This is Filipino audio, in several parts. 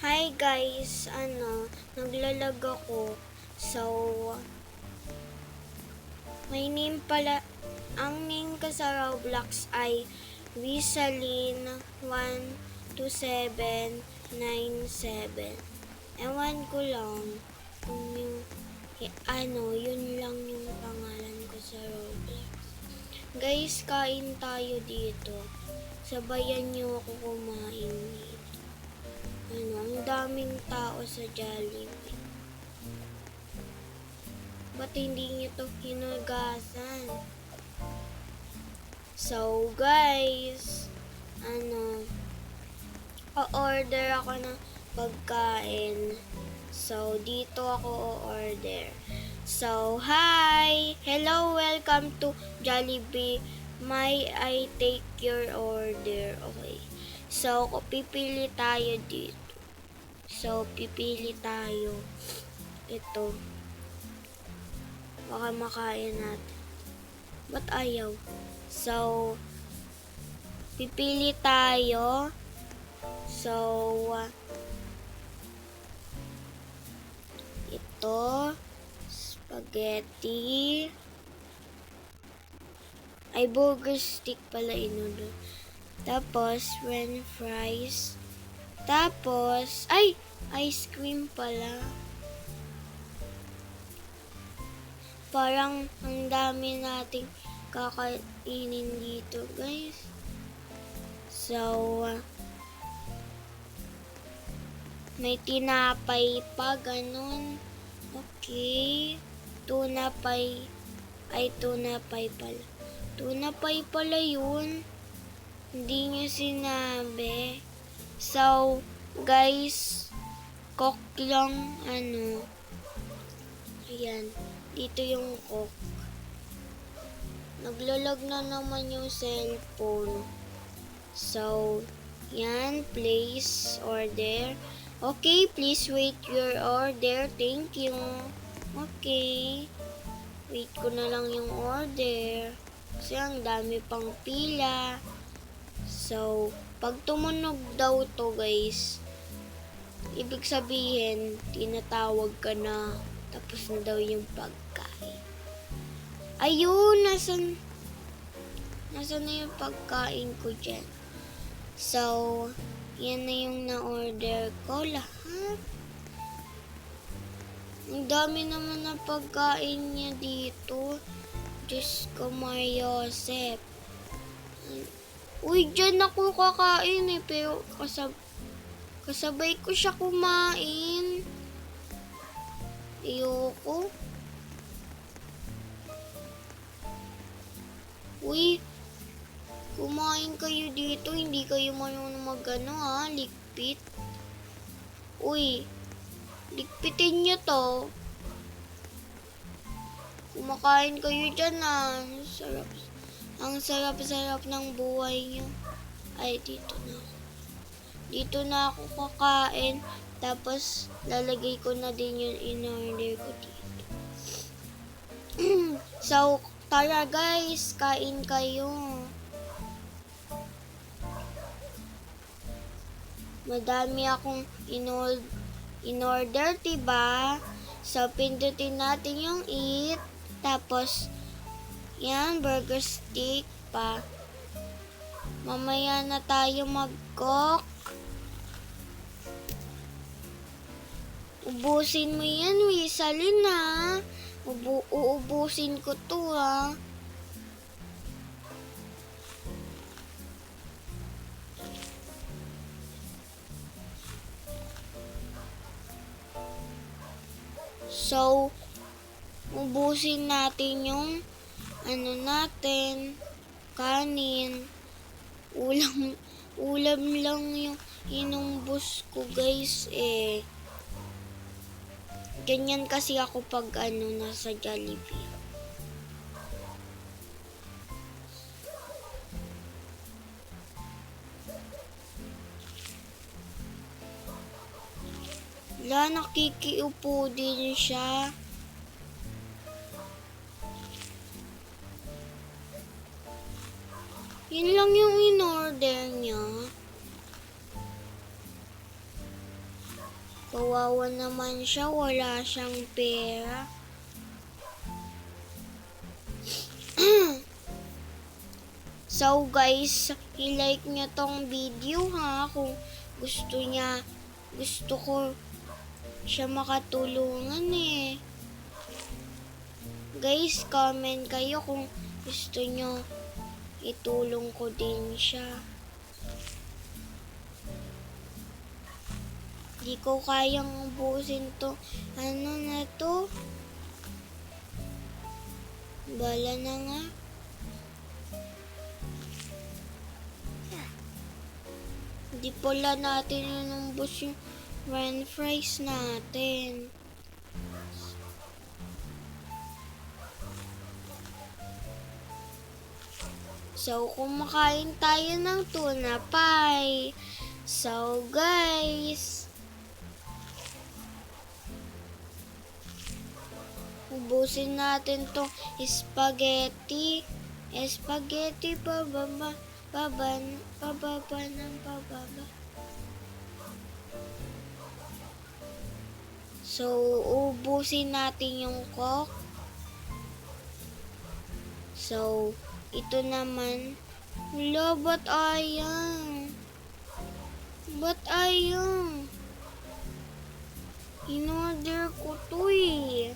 Hi guys, naglalag ako. So, may name pala, ang name ko sa Roblox ay Wisalin12797. Ewan ko lang kung yun lang yung pangalan ko sa Roblox. Guys, kain tayo dito. Sabayan niyo ako kumain dito. Ang daming tao sa Jollibee. Ba't hindi niyo to hinugasan? So, guys, o-order ako ng pagkain. So, dito ako o-order. So, hi! Hello, welcome to Jollibee. May I take your order? Okay. So, pipili tayo dito. So, pipili tayo. Ito. Baka makain natin. Ba't ayaw? So, pipili tayo. So, ito. Spaghetti. Ay, burger stick pala inulo. Tapos, french fries. Tapos, ay! Ice cream pala. Parang ang dami nating kakainin dito, guys. So, may tinapay pa, ganun. Okay. Tunapay. Ay, tunapay pala. Tunapay pala yun. Hindi nyo sinabi. So, guys, coke lang, ayan. Dito yung coke. Naglalag na naman yung cellphone. So, yan, place order. Okay, please wait your order. Thank you. Okay. Wait ko na lang yung order. Kasi ang dami pang pila. So, pag tumunog daw to, guys, ibig sabihin, tinatawag ka na. Tapos na daw yung pagkain. Ayun, nasan na yung pagkain ko dyan? So, yan na yung na-order ko lahat. Ang dami naman na pagkain niya dito. Diyos ko, Mariosep. Uy, dyan ako kakain pero kasabay ko siya kumain. Ayoko. Uy, kumain kayo dito. Hindi kayo marunong ligpit. Uy, ligpitin nyo to. Kumakain kayo dyan Ang sarap-sarap ng buhay nyo. Ay, dito na ako. Dito na ako kakain. Tapos, lalagay ko na din yung in-order ko dito. So, tara guys, kain kayo. Madami akong in-order, diba? So, pindutin natin yung eat. Tapos, yan, burger stick pa. Mamaya na tayo mag-cook. Ubusin mo yan, Wisalin uubusin ko to So, ubusin natin yung kanin. Ulam lang yung inumbos ko, guys, Ganyan kasi ako pag nasa Jollibee. Nakikiupo din siya. Yun lang yung in-order niya. Kawawa naman siya, wala siyang pera. So guys, i-like nyo tong video ha kung gusto ko siya makatulungan eh. Guys, comment kayo kung gusto nyo itulong ko din siya. Di ko kayang ubusin to. Ano na to? Bala na nga. Di pala natin inumbos yung french fries natin. So, kumakain tayo ng tuna pie. So, guys, ubusin natin tong spaghetti. Spaghetti pababa ng pababa. So, ubusin natin yung coke. So, ito naman. Wala, ba't ayang? Ba't ayang? In-order ko to eh.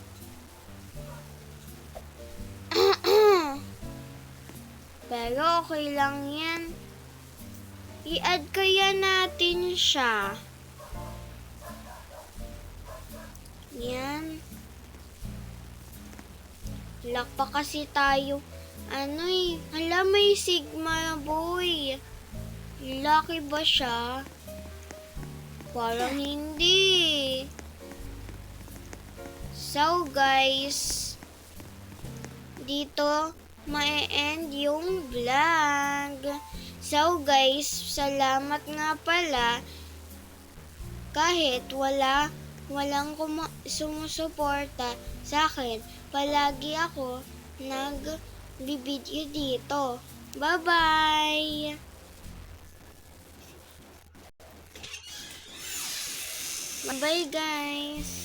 Pero okay lang yan. I-add kaya natin siya. Yan. Lock pa kasi tayo. Ano eh. Hala, may Sigma boy. Lucky ba siya? Parang hindi. So guys, dito ma-end yung vlog. So guys, salamat nga pala kahit walang sumusuporta sa akin. Palagi ako nag-video dito. Bye-bye! Bye-bye guys!